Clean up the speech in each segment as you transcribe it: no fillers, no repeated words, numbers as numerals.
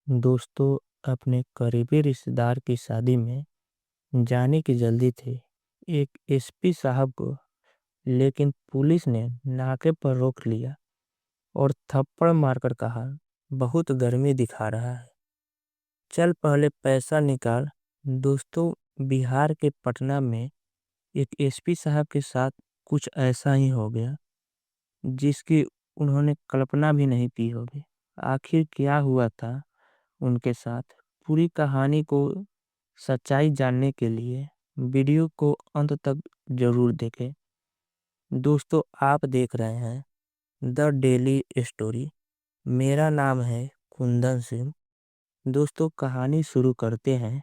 दोस्तों, अपने करीबी रिश्तेदार की शादी में जाने की जल्दी थी। एक एसपी साहब को लेकिन पुलिस ने नाके पर रोक लिया और थप्पड़ मारकर कहा, बहुत गर्मी दिखा रहा है, चल पहले पैसा निकाल। दोस्तों, बिहार के पटना में एक एसपी साहब के साथ कुछ ऐसा ही हो गया जिसकी उन्होंने कल्पना भी नहीं की होगी। आखिर क्या हुआ था उनके साथ, पूरी कहानी को सच्चाई जानने के लिए वीडियो को अंत तक जरूर देखें। दोस्तों, आप देख रहे हैं द डेली स्टोरी। मेरा नाम है कुंदन सिंह। दोस्तों, कहानी शुरू करते हैं।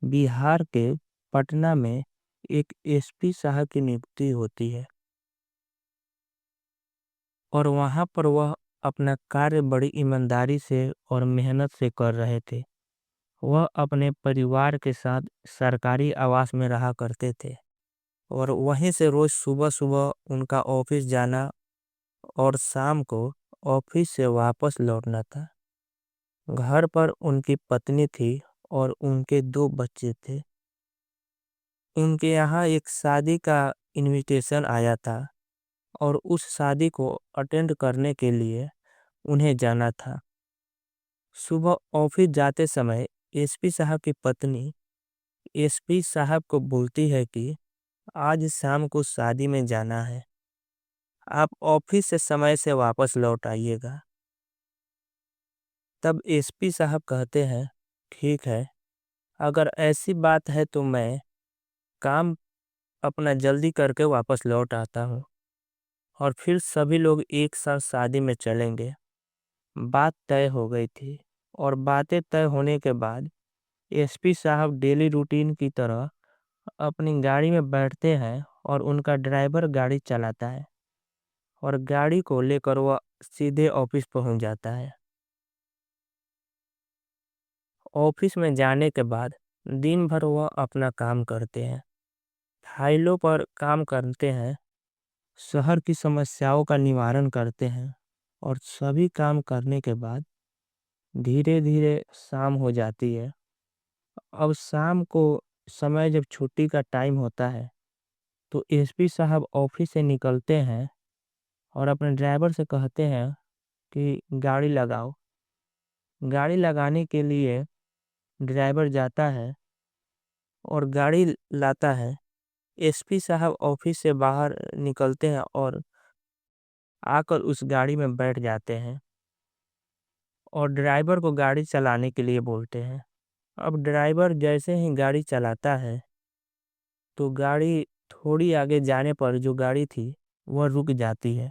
बिहार के पटना में एक एसपी साहब की नियुक्ति होती है और वहां पर वह अपना कार्य बड़ी ईमानदारी से और मेहनत से कर रहे थे। वह अपने परिवार के साथ सरकारी आवास में रहा करते थे और वहीं से रोज सुबह सुबह उनका ऑफिस जाना और शाम को ऑफिस से वापस लौटना था। घर पर उनकी पत्नी थी और उनके दो बच्चे थे। उनके यहाँ एक शादी का इनविटेशन आया था और उस शादी को अटेंड करने के लिए उन्हें जाना था। सुबह ऑफिस जाते समय एसपी साहब की पत्नी एसपी साहब को बोलती है कि आज शाम को शादी में जाना है, आप ऑफिस से समय से वापस लौट आइएगा। तब एसपी साहब कहते हैं, ठीक है, अगर ऐसी बात है तो मैं काम अपना जल्दी करके वापस लौट आता हूँ और फिर सभी लोग एक साथ शादी में चलेंगे। बात तय हो गई थी और बातें तय होने के बाद एसपी साहब डेली रूटीन की तरह अपनी गाड़ी में बैठते हैं और उनका ड्राइवर गाड़ी चलाता है और गाड़ी को लेकर वह सीधे ऑफिस पहुंच जाता है। ऑफिस में जाने के बाद दिन भर वह अपना काम करते हैं, फाइलों पर काम करते हैं, शहर की समस्याओं का निवारण करते हैं और सभी काम करने के बाद धीरे धीरे शाम हो जाती है। अब शाम को समय जब छुट्टी का टाइम होता है तो एसपी साहब ऑफिस से निकलते हैं और अपने ड्राइवर से कहते हैं कि गाड़ी लगाओ। गाड़ी लगाने के लिए ड्राइवर जाता है और गाड़ी लाता है। एसपी साहब ऑफिस से बाहर निकलते हैं और आकर उस गाड़ी में बैठ जाते हैं और ड्राइवर को गाड़ी चलाने के लिए बोलते हैं। अब ड्राइवर जैसे ही गाड़ी चलाता है तो गाड़ी थोड़ी आगे जाने पर जो गाड़ी थी वह रुक जाती है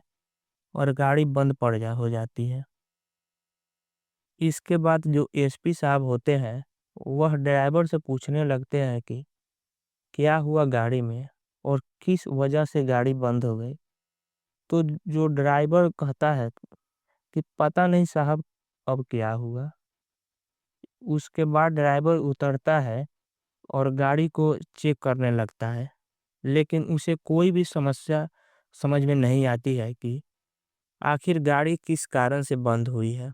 और गाड़ी बंद पड़ जा हो जाती है। इसके बाद जो एसपी साहब होते हैं वह ड्राइवर से पूछने लगते हैं कि क्या हुआ गाड़ी में और किस वजह से गाड़ी बंद हो गई। तो जो ड्राइवर कहता है कि पता नहीं साहब, अब क्या हुआ। उसके बाद ड्राइवर उतरता है और गाड़ी को चेक करने लगता है, लेकिन उसे कोई भी समस्या समझ में नहीं आती है कि आखिर गाड़ी किस कारण से बंद हुई है।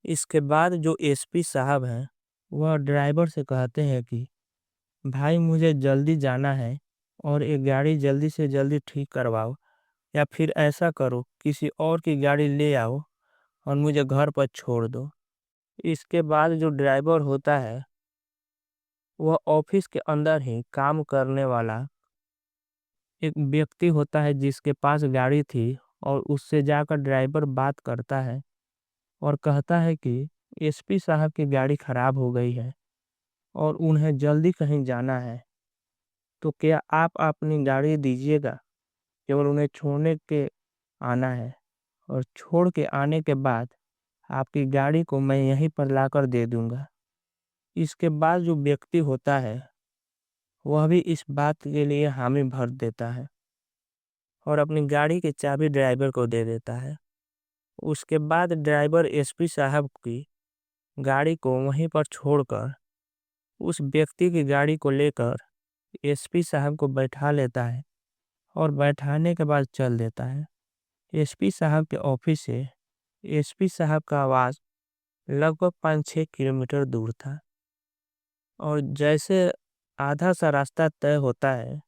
इसके बाद जो एसपी साहब हैं वह ड्राइवर से कहते हैं कि भाई, मुझे जल्दी जाना है और ये गाड़ी जल्दी से जल्दी ठीक करवाओ, या फिर ऐसा करो किसी और की गाड़ी ले आओ और मुझे घर पर छोड़ दो। इसके बाद जो ड्राइवर होता है वह ऑफिस के अंदर ही काम करने वाला एक व्यक्ति होता है जिसके पास गाड़ी थी और उससे जाकर ड्राइवर बात करता है और कहता है कि एसपी साहब की गाड़ी खराब हो गई है और उन्हें जल्दी कहीं जाना है, तो क्या आप अपनी गाड़ी दीजिएगा, केवल उन्हें छोड़ने के आना है और छोड़ के आने के बाद आपकी गाड़ी को मैं यहीं पर लाकर दे दूंगा। इसके बाद जो व्यक्ति होता है वह भी इस बात के लिए हामी भर देता है और अपनी गाड़ी की चाबी ड्राइवर को दे देता है। उसके बाद ड्राइवर एसपी साहब की गाड़ी को वहीं पर छोड़कर उस व्यक्ति की गाड़ी को लेकर एसपी साहब को बैठा लेता है और बैठाने के बाद चल देता है। एसपी साहब के ऑफिस से एसपी साहब का आवाज लगभग 5-6 किलोमीटर दूर था। और जैसे आधा सा रास्ता तय होता है,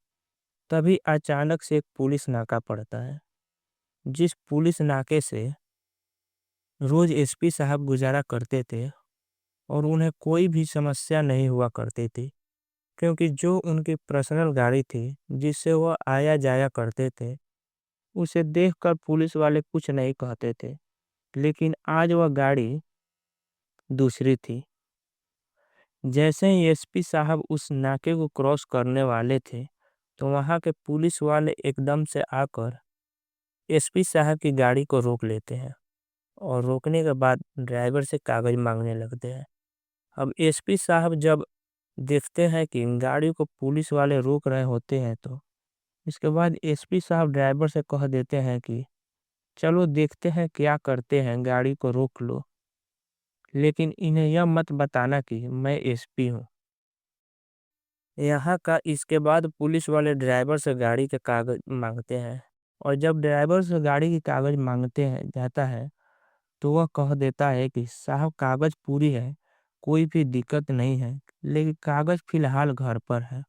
तभी अचानक से एक पुलिस नाका पड़ता है। जिस पुलिस नाके से रोज एसपी साहब गुजारा करते थे और उन्हें कोई भी समस्या नहीं हुआ करती थी, क्योंकि जो उनकी पर्सनल गाड़ी थी जिससे वह आया जाया करते थे, उसे देखकर पुलिस वाले कुछ नहीं कहते थे। लेकिन आज वह गाड़ी दूसरी थी। जैसे ही एसपी साहब उस नाके को क्रॉस करने वाले थे, तो वहां के पुलिस वाले एकदम से आकर एसपी साहब की गाड़ी को रोक लेते हैं और रोकने के बाद ड्राइवर से कागज मांगने लगते हैं। अब एसपी साहब जब देखते हैं कि गाड़ी को पुलिस वाले रोक रहे होते हैं, तो इसके बाद एसपी साहब ड्राइवर से कह देते हैं कि चलो देखते हैं क्या करते हैं, गाड़ी को रोक लो, लेकिन इन्हें यह मत बताना कि मैं एसपी हूँ। यहाँ का इसके बाद पुलिस वाले ड्राइवर से गाड़ी के कागज मांगते हैं। और जब ड्राइवर से गाड़ी की कागज मांगते हैं जाता है, तो वह कह देता है कि साहब कागज पूरी है, कोई भी दिक्कत नहीं है, लेकिन कागज फिलहाल घर पर है,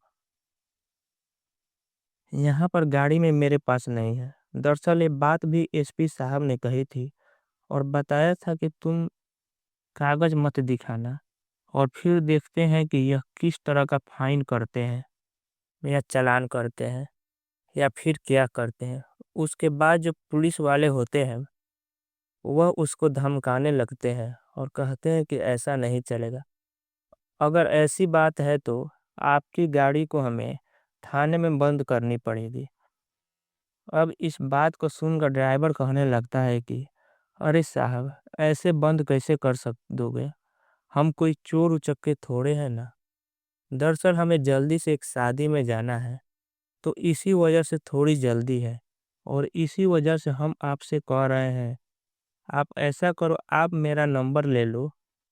यहाँ पर गाड़ी में मेरे पास नहीं है। दरअसल ये बात भी एसपी साहब ने कही थी और बताया था कि तुम कागज मत दिखाना, और फिर देखते हैं कि यह किस तरह का फाइन करते हैं, या चालान करते हैं, या फिर क्या करते हैं। उसके बाद जो पुलिस वाले होते हैं, वह उसको धमकाने लगते हैं और कहते हैं कि ऐसा नहीं चलेगा। अगर ऐसी बात है तो आपकी गाड़ी को हमें थाने में बंद करनी पड़ेगी। अब इस बात को सुनकर ड्राइवर कहने लगता है कि अरे साहब, ऐसे बंद कैसे कर सक दोगे? हम कोई चोर उचक्के थोड़े हैं ना। दरअसल हमें जल्दी से एक शादी में जाना है, तो इसी वजह से थोड़ी जल्दी है, और इसी वजह से हम आपसे कह रहे हैं, आप ऐसा करो, आप मेरा नंबर ले लो,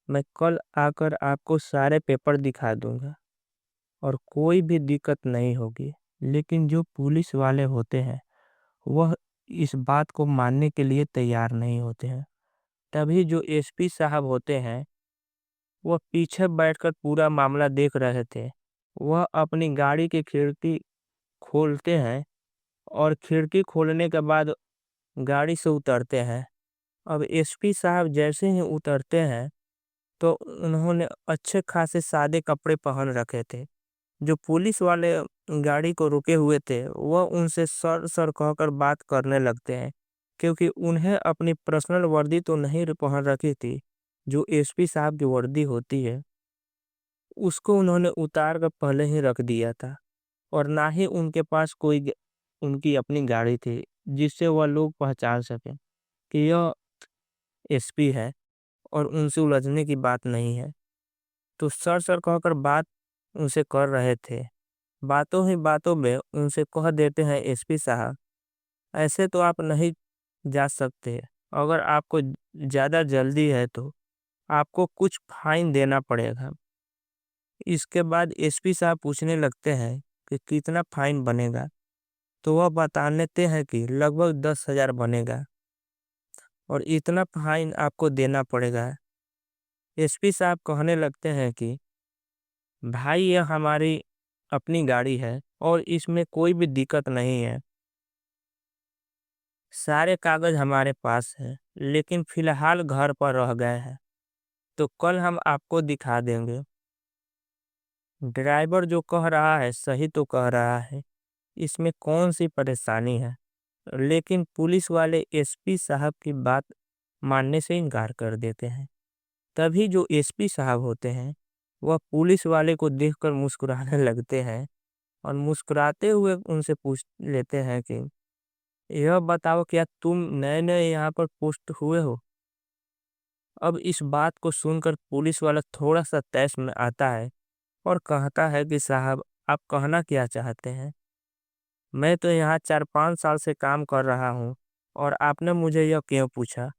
मैं कल आकर आपको सारे पेपर दिखा दूंगा और कोई भी दिक्कत नहीं होगी। लेकिन जो पुलिस वाले होते हैं, वह इस बात को मानने के लिए तैयार नहीं होते हैं। तभी जो एसपी साहब होते हैं, वह पीछे बैठकर पूरा मामला देख रहे थे। वह अपनी गाड़ी की खिड़की खोलते हैं और खिड़की खोलने के बाद गाड़ी से उतरते हैं। अब एसपी साहब जैसे ही उतरते हैं, तो उन्होंने अच्छे खासे सादे कपड़े पहन रखे थे। जो पुलिस वाले गाड़ी को रुके हुए थे, वह उनसे सर सर कहकर बात करने लगते हैं, क्योंकि उन्हें अपनी पर्सनल वर्दी तो नहीं पहन रखी थी। जो एसपी साहब की वर्दी होती है, उसको उन्होंने उतार कर पहले ही रख दिया था, और ना ही उनके पास उनकी अपनी गाड़ी थी जिससे वह लोग पहचान सके कि यह एसपी है और उनसे उलझने की बात नहीं है। तो सर सर कहकर बात उनसे कर रहे थे। बातों ही बातों में उनसे कह देते हैं, एसपी साहब, ऐसे तो आप नहीं जा सकते। अगर आपको ज़्यादा जल्दी है तो आपको कुछ फाइन देना पड़ेगा। इसके बाद एसपी साहब पूछने लगते हैं कि कितना फाइन बनेगा, तो वह बता देते हैं कि लगभग 10,000 बनेगा और इतना फाइन आपको देना पड़ेगा। एसपी साहब कहने लगते हैं कि भाई, यह हमारी अपनी गाड़ी है और इसमें कोई भी दिक्कत नहीं है। सारे कागज हमारे पास है, लेकिन फिलहाल घर पर रह गए हैं, तो कल हम आपको दिखा देंगे। ड्राइवर जो कह रहा है सही तो कह रहा है, इसमें कौन सी परेशानी है। लेकिन पुलिस वाले एसपी साहब की बात मानने से इनकार कर देते हैं। तभी जो एसपी साहब होते हैं, वह पुलिस वाले को देखकर मुस्कुराने लगते हैं और मुस्कुराते हुए उनसे पूछ लेते हैं कि यह बताओ, क्या तुम नए नए यहाँ पर पोस्ट हुए हो? अब इस बात को सुनकर पुलिस वाला थोड़ा सा तैश में आता है और कहता है कि साहब, आप कहना क्या चाहते हैं? मैं तो यहाँ 4-5 साल से काम कर रहा हूँ, और आपने मुझे यह क्यों पूछा?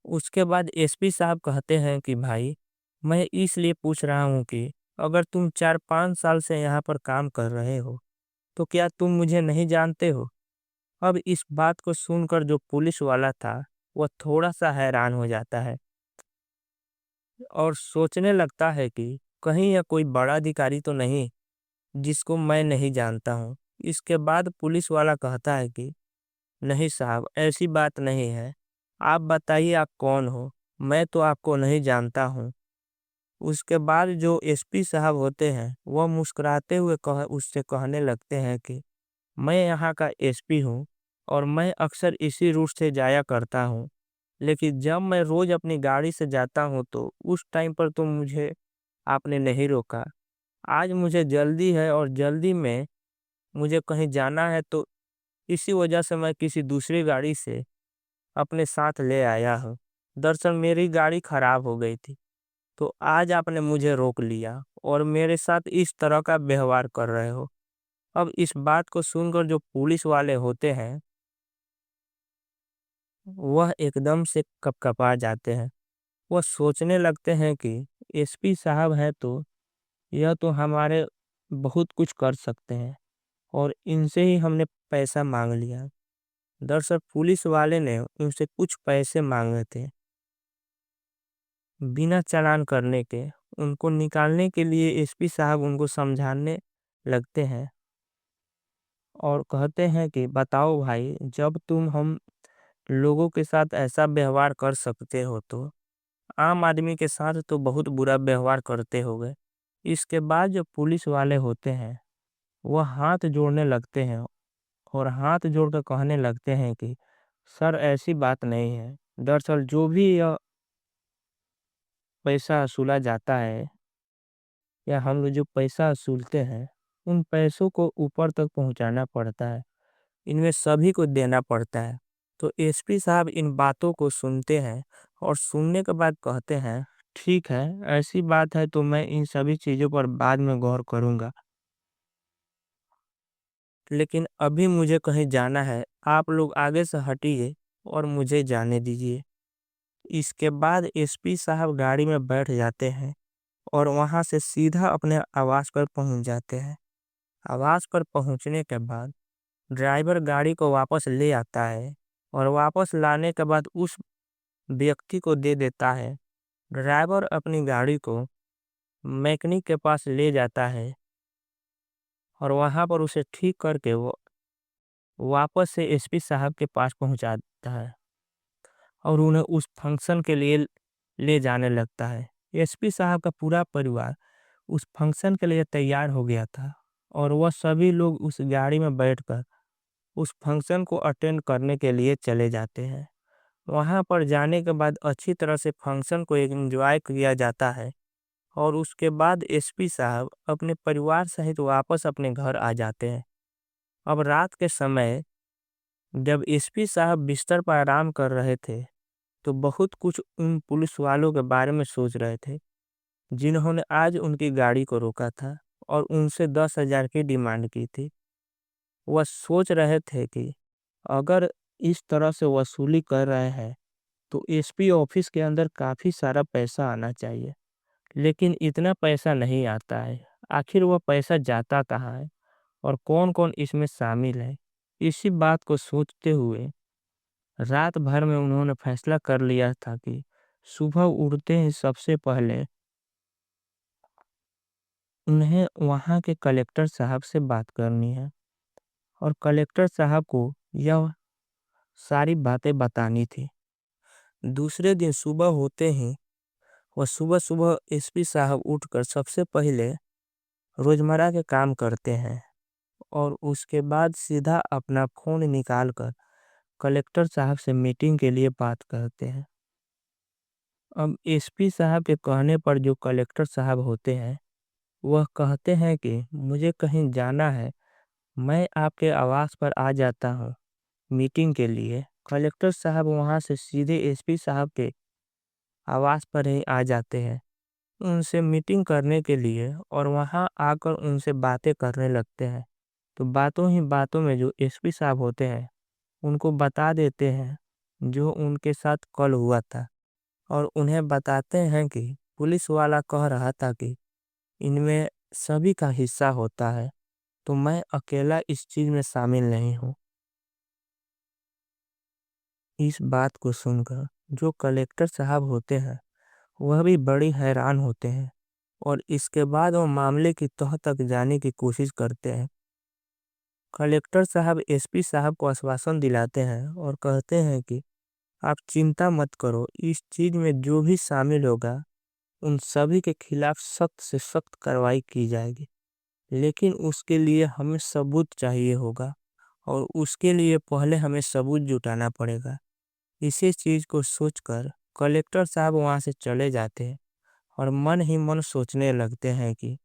उसके बाद एसपी साहब कहते हैं कि भाई, मैं इसलिए पूछ रहा हूँ कि अगर तुम 4-5 साल से यहाँ पर काम कर रहे हो, तो क्या तुम मुझे नहीं जानते हो? अब इस बात को सुनकर जो पुलिस वाला था, वह थोड़ा-सा हैरान हो जाता है और सोचने लगता है कि कहीं यह कोई बड़ा अधिकारी तो नहीं, जिसको मैं नहीं जानता हूँ। इसके बाद पुलिस वाला कहता है कि नहीं साहब, ऐसी बात नहीं है। आप बताइए आप कौन हो? मैं तो आपको नहीं जानता हूँ। उसके बाद जो एसपी साहब होते हैं, वह मुस्कुराते हुए उससे कहने लगते हैं कि मैं यहाँ का एसपी हूँ और मैं अक्सर इसी रूट से जाया करता हूँ। लेकिन जब मैं रोज अपनी गाड़ी से जाता हूँ तो उस टाइम पर तो मुझे आपने नहीं रोका। आज मुझे जल्दी है और जल्दी में मुझे कहीं जाना है, तो इसी वजह से मैं किसी दूसरी गाड़ी से अपने साथ ले आया हूँ। दरअसल मेरी गाड़ी खराब हो गई थी, तो आज आपने मुझे रोक लिया और मेरे साथ इस तरह का व्यवहार कर रहे हो। अब इस बात को सुनकर जो पुलिस वाले होते हैं, वह एकदम से कँपकपा जाते हैं। वह सोचने लगते हैं कि एसपी साहब हैं तो यह तो हमारे बहुत कुछ कर सकते हैं और इनसे ही हमने पैसा माँग लिया। दरअसल पुलिस वाले ने उनसे कुछ पैसे माँगे थे, बिना चालान करने के। उनको निकालने के लिए एसपी साहब उनको समझाने लगते हैं और कहते हैं कि बताओ भाई, जब तुम हम लोगों के साथ ऐसा व्यवहार कर सकते हो तो आम आदमी के साथ तो बहुत बुरा व्यवहार करते होगे। इसके बाद जो पुलिस वाले होते हैं, वह हाथ जोड़ने लगते हैं और हाथ जोड़कर कहने लगते हैं कि सर, ऐसी बात नहीं है। दरअसल जो भी यह पैसा वसूला जाता है या हम लोग जो पैसा वसूलते हैं, उन पैसों को ऊपर तक पहुंचाना पड़ता है। इनमें सभी को देना पड़ता है। तो एसपी साहब इन बातों को सुनते हैं और सुनने के बाद कहते हैं, ठीक है, ऐसी बात है तो मैं इन सभी चीज़ों पर बाद में गौर करूँगा। लेकिन अभी मुझे कहीं जाना है, आप लोग आगे से हटिए और मुझे जाने दीजिए। इसके बाद एसपी साहब गाड़ी में बैठ जाते हैं और वहाँ से सीधा अपने आवास पर पहुँच जाते हैं। आवास पर पहुँचने के बाद ड्राइवर गाड़ी को वापस ले आता है और वापस लाने के बाद उस व्यक्ति को दे देता है। ड्राइवर अपनी गाड़ी को मैकेनिक के पास ले जाता है और वहाँ पर उसे ठीक करके वो वापस से एसपी साहब के पास पहुँचाता है और उन्हें उस फंक्शन के लिए ले जाने लगता है। एसपी साहब का पूरा परिवार उस फंक्शन के लिए तैयार हो गया था और वह सभी लोग उस गाड़ी में बैठकर उस फंक्शन को अटेंड करने के लिए चले जाते हैं। वहाँ पर जाने के बाद अच्छी तरह से फंक्शन को एंजॉय किया जाता है और उसके बाद एसपी साहब अपने परिवार सहित वापस अपने घर आ जाते हैं। अब रात के समय जब एसपी साहब बिस्तर पर आराम कर रहे थे, तो बहुत कुछ उन पुलिस वालों के बारे में सोच रहे थे, जिन्होंने आज उनकी गाड़ी को रोका था और उनसे 10,000 की डिमांड की थी। वह सोच रहे थे कि अगर इस तरह से वसूली कर रहे हैं, तो एसपी ऑफिस के अंदर काफ़ी सारा पैसा आना चाहिए। लेकिन इतना पैसा नहीं आता है। आखिर वह पैसा जाता कहाँ है और कौन-कौन इसमें शामिल है? इसी बात को सोचते हुए रात भर में उन्होंने फैसला कर लिया था कि सुबह उठते ही सबसे पहले उन्हें वहाँ के कलेक्टर साहब से बात करनी है और कलेक्टर साहब को यह सारी बातें बतानी थी। दूसरे दिन सुबह होते ही वह सुबह-सुबह एसपी साहब उठकर सबसे पहले रोजमर्रा के काम करते हैं और उसके बाद सीधा अपना फ़ोन निकालकर कलेक्टर साहब से मीटिंग के लिए बात करते हैं। अब एसपी साहब के कहने पर जो कलेक्टर साहब होते हैं, वह कहते हैं कि मुझे कहीं जाना है, मैं आपके आवास पर आ जाता हूँ मीटिंग के लिए। कलेक्टर साहब वहाँ से सीधे एसपी साहब के आवास पर ही आ जाते हैं उनसे मीटिंग करने के लिए और वहाँ आकर उनसे बातें करने लगते हैं। तो बातों ही बातों में जो एसपी साहब होते हैं, उनको बता देते हैं जो उनके साथ कल हुआ था और उन्हें बताते हैं कि पुलिस वाला कह रहा था कि इनमें सभी का हिस्सा होता है, तो मैं अकेला इस चीज़ में शामिल नहीं हूँ। इस बात को सुनकर जो कलेक्टर साहब होते हैं वह भी बड़ी हैरान होते हैं और इसके बाद वो मामले की तह तक जाने की कोशिश करते हैं। कलेक्टर साहब एसपी साहब को आश्वासन दिलाते हैं और कहते हैं कि आप चिंता मत करो, इस चीज में जो भी शामिल होगा उन सभी के खिलाफ सख्त से सख्त कार्रवाई की जाएगी। लेकिन उसके लिए हमें सबूत चाहिए होगा और उसके लिए पहले हमें सबूत जुटाना पड़ेगा। इसी चीज को सोचकर कलेक्टर साहब वहां से चले जाते हैं और मन ही मन सोचने लगते हैं कि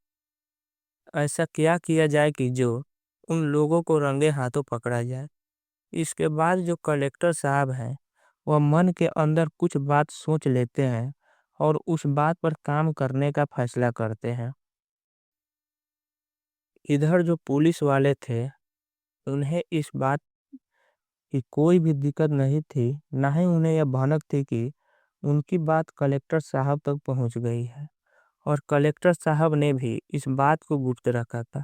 ऐसा क्या किया जाए कि जो उन लोगों को रंगे हाथों पकड़ा जाए। इसके बाद जो कलेक्टर साहब हैं वह मन के अंदर कुछ बात सोच लेते हैं और उस बात पर काम करने का फैसला करते हैं। इधर जो पुलिस वाले थे उन्हें इस बात की कोई भी दिक्कत नहीं थी, ना ही उन्हें यह भनक थी कि उनकी बात कलेक्टर साहब तक पहुंच गई है। और कलेक्टर साहब ने भी इस बात को गुप्त रखा था,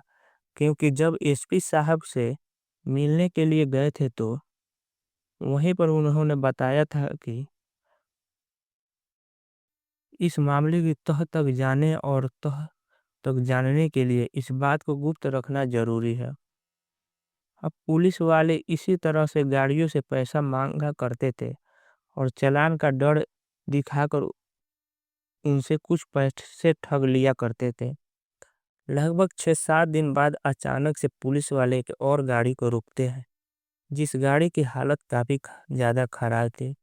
क्योंकि जब एसपी साहब से मिलने के लिए गए थे तो वहीं पर उन्होंने बताया था कि इस मामले की तह तक जाने और तह तक जानने के लिए इस बात को गुप्त रखना जरूरी है। अब पुलिस वाले इसी तरह से गाड़ियों से पैसा मांगा करते थे और चालान का डर दिखाकर उनसे कुछ पैसे ठग लिया करते थे। लगभग 6-7 दिन बाद अचानक से पुलिस वाले एक और गाड़ी को रोकते हैं, जिस गाड़ी की हालत काफी ज्यादा खराब थी।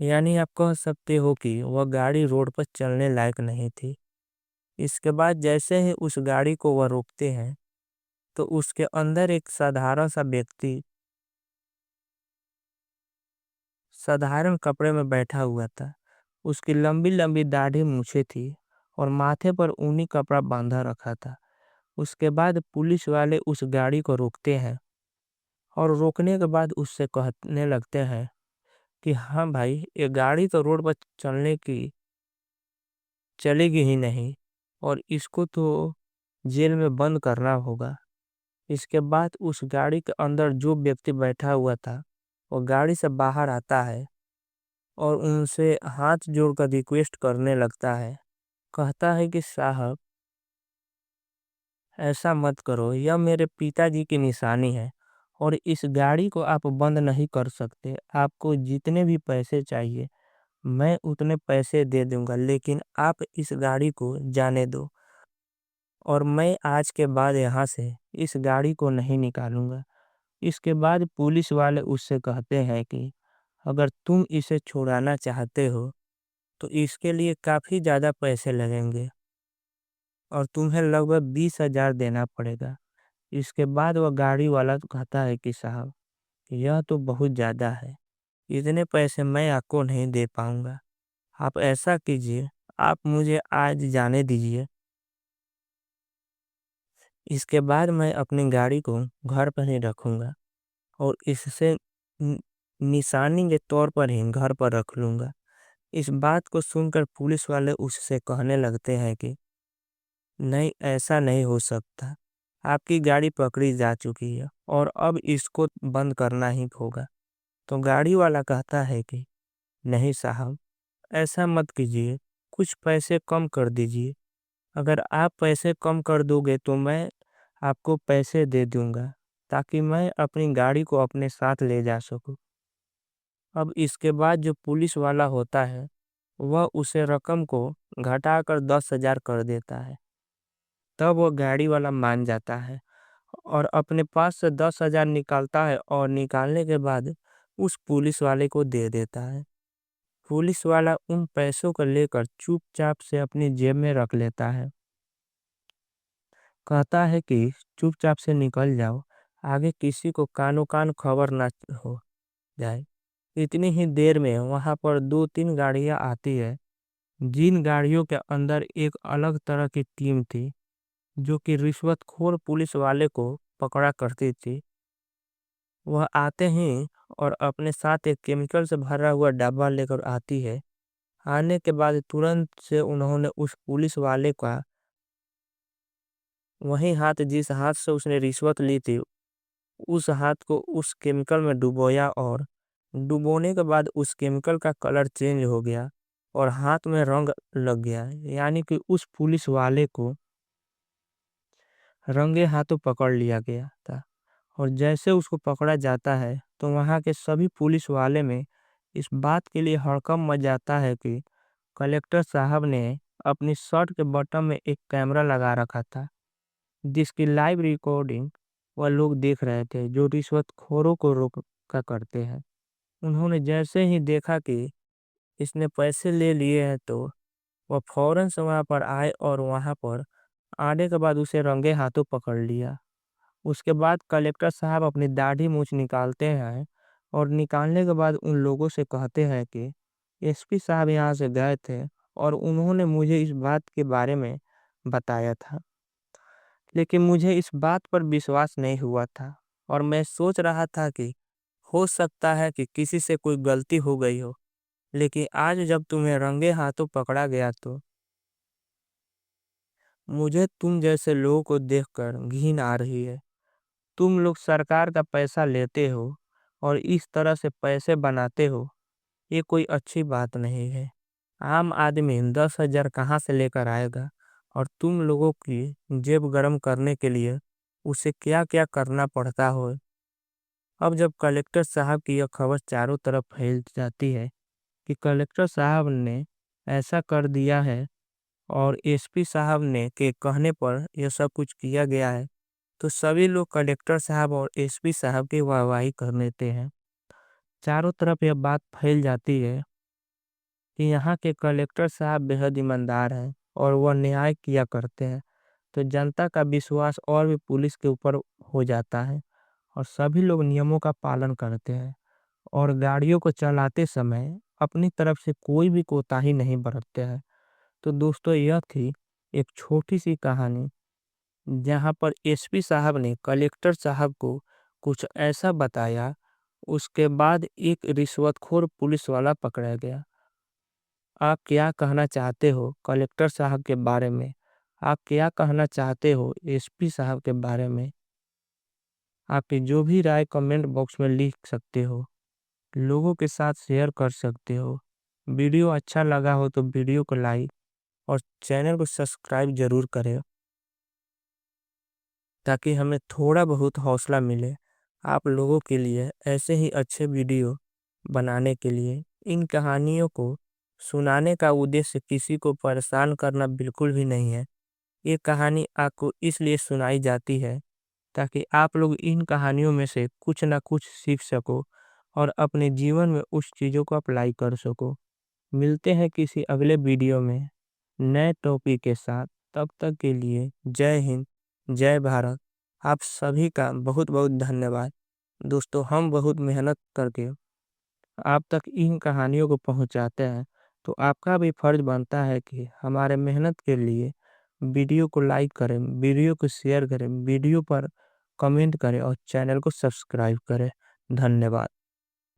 यानी आप कह सकते हो कि वह गाड़ी रोड पर चलने लायक नहीं थी। इसके बाद जैसे ही उस गाड़ी को वह रोकते हैं तो उसके अंदर एक साधारण सा व्यक्ति साधारण कपड़े में बैठा हुआ था। उसकी लंबी लंबी दाढ़ी मूछें थी और माथे पर ऊनी कपड़ा बांधा रखा था। उसके बाद पुलिस वाले उस गाड़ी को रोकते हैं और रोकने के बाद उससे कहने लगते हैं कि हाँ भाई, ये गाड़ी तो रोड पर चलने की चलेगी ही नहीं और इसको तो जेल में बंद करना होगा। इसके बाद उस गाड़ी के अंदर जो व्यक्ति बैठा हुआ था वो गाड़ी से बाहर आता है और उनसे हाथ जोड़कर रिक्वेस्ट करने लगता है। कहता है कि साहब, ऐसा मत करो, यह मेरे पिताजी की निशानी है और इस गाड़ी को आप बंद नहीं कर सकते। आपको जितने भी पैसे चाहिए मैं उतने पैसे दे दूंगा, लेकिन आप इस गाड़ी को जाने दो और मैं आज के बाद यहाँ से इस गाड़ी को नहीं निकालूंगा। इसके बाद पुलिस वाले उससे कहते हैं कि अगर तुम इसे छुड़ाना चाहते हो तो इसके लिए काफी ज्यादा पैसे लगेंगे और तुम्हें लगभग 20,000 देना पड़ेगा। इसके बाद वह गाड़ी वाला तो कहता है कि साहब, यह तो बहुत ज्यादा है, इतने पैसे मैं आपको नहीं दे पाऊंगा। आप ऐसा कीजिए, आप मुझे आज जाने दीजिए। इसके बाद मैं अपनी गाड़ी को घर पर ही रखूंगा और इससे न- निशानी के तौर पर ही घर पर रख लूंगा। इस बात को सुनकर पुलिस वाले उससे कहने लगते हैं कि नहीं, ऐसा नहीं हो सकता। आपकी गाड़ी पकड़ी जा चुकी है और अब इसको बंद करना ही होगा। तो गाड़ी वाला कहता है कि नहीं साहब, ऐसा मत कीजिए, कुछ पैसे कम कर दीजिए। अगर आप पैसे कम कर दोगे तो मैं आपको पैसे दे दूंगा ताकि मैं अपनी गाड़ी को अपने साथ ले जा सकूं। अब इसके बाद जो पुलिस वाला होता है वह उसे रकम को घटाकर 10,000 कर देता है। तब वो गाड़ी वाला मान जाता है और अपने पास से 10,000 निकालता है और निकालने के बाद उस पुलिस वाले को दे देता है। पुलिस वाला उन पैसों को लेकर चुपचाप से अपनी जेब में रख लेता है। कहता है कि चुपचाप से निकल जाओ, आगे किसी को कानो कान खबर ना हो जाए। इतनी ही देर में वहां पर 2-3 गाड़ियां आती है, जिन गाड़ियों के अंदर एक अलग तरह की टीम थी जो कि रिश्वतखोर पुलिस वाले को पकड़ा करती थी। वह आते ही और अपने साथ एक केमिकल से भरा हुआ डब्बा लेकर आती है। आने के बाद तुरंत से उन्होंने उस पुलिस वाले का वही हाथ जिस हाथ से उसने रिश्वत ली थी उस हाथ को उस केमिकल में डुबोया और डुबोने के बाद उस केमिकल का कलर चेंज हो गया और हाथ में रंग लग गया, यानी कि उस पुलिस वाले को रंगे हाथों पकड़ लिया गया था। और जैसे उसको पकड़ा जाता है तो वहाँ के सभी पुलिस वाले में इस बात के लिए हड़कंप मच जाता है कि कलेक्टर साहब ने अपनी शर्ट के बटन में एक कैमरा लगा रखा था, जिसकी लाइव रिकॉर्डिंग वह लोग देख रहे थे जो रिश्वतखोरों को रोका करते हैं। उन्होंने जैसे ही देखा कि इसने पैसे ले लिए हैं तो वह फौरन से वहां पर आए और वहां पर आने के बाद उसे रंगे हाथों पकड़ लिया। उसके बाद कलेक्टर साहब अपनी दाढ़ी मूछ निकालते हैं और निकालने के बाद उन लोगों से कहते हैं कि एसपी साहब यहाँ से गए थे और उन्होंने मुझे इस बात के बारे में बताया था, लेकिन मुझे इस बात पर विश्वास नहीं हुआ था और मैं सोच रहा था कि हो सकता है कि किसी से कोई गलती हो गई हो। लेकिन आज जब तुम्हें रंगे हाथों पकड़ा गया तो मुझे तुम जैसे लोगों को देखकर घिन आ रही है। तुम लोग सरकार का पैसा लेते हो और इस तरह से पैसे बनाते हो, ये कोई अच्छी बात नहीं है। आम आदमी 10,000 कहाँ से लेकर आएगा और तुम लोगों की जेब गरम करने के लिए उसे क्या क्या करना पड़ता हो। अब जब कलेक्टर साहब की यह खबर चारों तरफ फैल जाती है कि कलेक्टर साहब ने ऐसा कर दिया है और एसपी साहब ने के कहने पर यह सब कुछ किया गया है, तो सभी लोग कलेक्टर साहब और एसपी साहब की वाहवाही कर लेते हैं। चारों तरफ यह बात फैल जाती है कि यहाँ के कलेक्टर साहब बेहद ईमानदार हैं और वह न्याय किया करते हैं। तो जनता का विश्वास और भी पुलिस के ऊपर हो जाता है और सभी लोग नियमों का पालन करते हैं और गाड़ियों को चलाते समय अपनी तरफ से कोई भी कोताही नहीं बरतते हैं। तो दोस्तों, यह थी एक छोटी सी कहानी जहाँ पर एसपी साहब ने कलेक्टर साहब को कुछ ऐसा बताया, उसके बाद एक रिश्वतखोर पुलिस वाला पकड़ा गया। आप क्या कहना चाहते हो कलेक्टर साहब के बारे में? आप क्या कहना चाहते हो एसपी साहब के बारे में? आपकी जो भी राय कमेंट बॉक्स में लिख सकते हो, लोगों के साथ शेयर कर सकते हो। वीडियो अच्छा लगा हो तो वीडियो को लाइक और चैनल को सब्सक्राइब जरूर करें, ताकि हमें थोड़ा बहुत हौसला मिले आप लोगों के लिए ऐसे ही अच्छे वीडियो बनाने के लिए। इन कहानियों को सुनाने का उद्देश्य किसी को परेशान करना बिल्कुल भी नहीं है। ये कहानी आपको इसलिए सुनाई जाती है ताकि आप लोग इन कहानियों में से कुछ ना कुछ सीख सको और अपने जीवन में उस चीज़ों को अप्लाई कर सको। मिलते हैं किसी अगले वीडियो में नए टॉपिक के साथ। तब तक के लिए जय हिंद, जय भारत। आप सभी का बहुत बहुत धन्यवाद। दोस्तों, हम बहुत मेहनत करके आप तक इन कहानियों को पहुंचाते हैं, तो आपका भी फर्ज बनता है कि हमारे मेहनत के लिए वीडियो को लाइक करें, वीडियो को शेयर करें, वीडियो पर कमेंट करें और चैनल को सब्सक्राइब करें। धन्यवाद।